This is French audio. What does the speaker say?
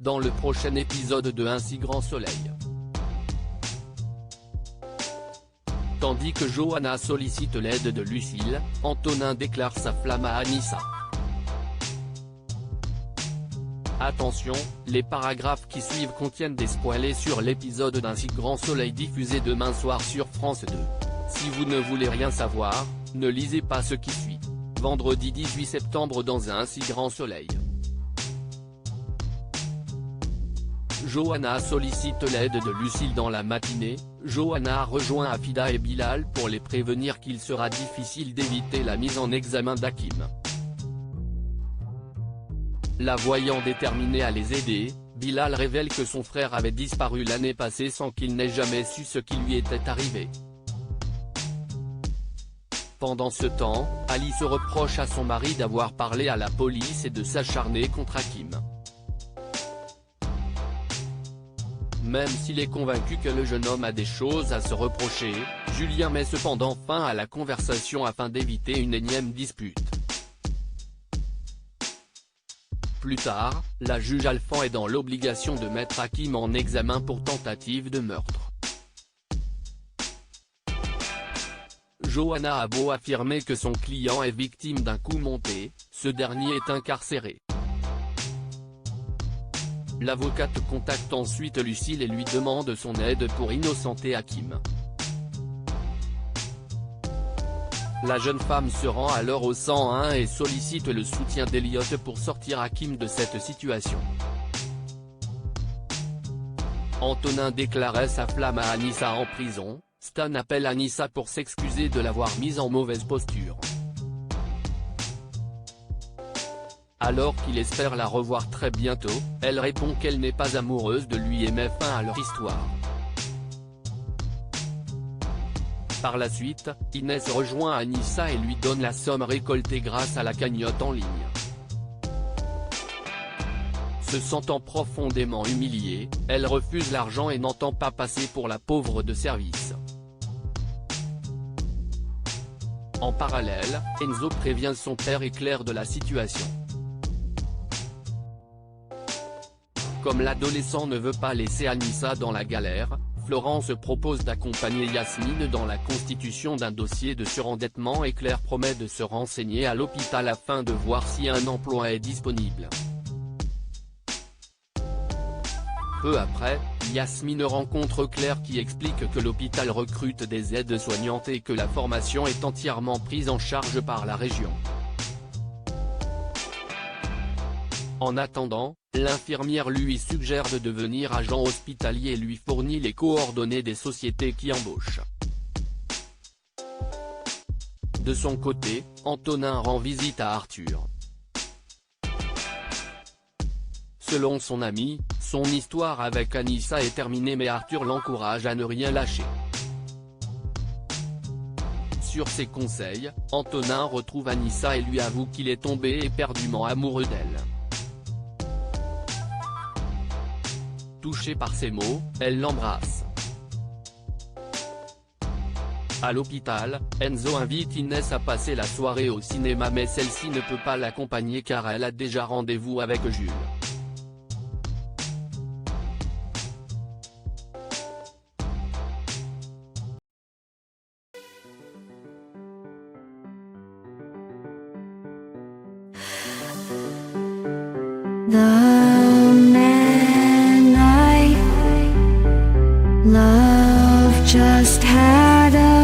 dans le prochain épisode de Un si grand soleil. Tandis que Johanna sollicite l'aide de Lucille, Antonin déclare sa flamme à Anissa. Attention, les paragraphes qui suivent contiennent des spoilers sur l'épisode d'Un si grand soleil diffusé demain soir sur France 2. Si vous ne voulez rien savoir, ne lisez pas ce qui suit. Vendredi 18 septembre dans Un si grand soleil. Johanna sollicite l'aide de Lucille dans la matinée. Johanna rejoint Afida et Bilal pour les prévenir qu'il sera difficile d'éviter la mise en examen d'Hakim. La voyant déterminée à les aider, Bilal révèle que son frère avait disparu l'année passée sans qu'il n'ait jamais su ce qui lui était arrivé. Pendant ce temps, Ali se reproche à son mari d'avoir parlé à la police et de s'acharner contre Hakim. Même s'il est convaincu que le jeune homme a des choses à se reprocher, Julien met cependant fin à la conversation afin d'éviter une énième dispute. Plus tard, la juge Alphand est dans l'obligation de mettre Hakim en examen pour tentative de meurtre. Johanna a beau affirmer que son client est victime d'un coup monté, ce dernier est incarcéré. L'avocate contacte ensuite Lucille et lui demande son aide pour innocenter Hakim. La jeune femme se rend alors au 101 et sollicite le soutien d'Elliot pour sortir Hakim de cette situation. Antonin déclarait sa flamme à Anissa en prison. Stan appelle Anissa pour s'excuser de l'avoir mise en mauvaise posture. Alors qu'il espère la revoir très bientôt, elle répond qu'elle n'est pas amoureuse de lui et met fin à leur histoire. Par la suite, Inès rejoint Anissa et lui donne la somme récoltée grâce à la cagnotte en ligne. Se sentant profondément humiliée, elle refuse l'argent et n'entend pas passer pour la pauvre de service. En parallèle, Enzo prévient son père et Claire de la situation. Comme l'adolescent ne veut pas laisser Anissa dans la galère, Florence propose d'accompagner Yasmine dans la constitution d'un dossier de surendettement et Claire promet de se renseigner à l'hôpital afin de voir si un emploi est disponible. Peu après, Yasmine rencontre Claire qui explique que l'hôpital recrute des aides-soignantes et que la formation est entièrement prise en charge par la région. En attendant, l'infirmière lui suggère de devenir agent hospitalier et lui fournit les coordonnées des sociétés qui embauchent. De son côté, Antonin rend visite à Arthur. Selon son ami, son histoire avec Anissa est terminée mais Arthur l'encourage à ne rien lâcher. Sur ses conseils, Antonin retrouve Anissa et lui avoue qu'il est tombé éperdument amoureux d'elle. Touchée par ces mots, elle l'embrasse. À l'hôpital, Enzo invite Inès à passer la soirée au cinéma mais celle-ci ne peut pas l'accompagner car elle a déjà rendez-vous avec Jules. The man I love just had a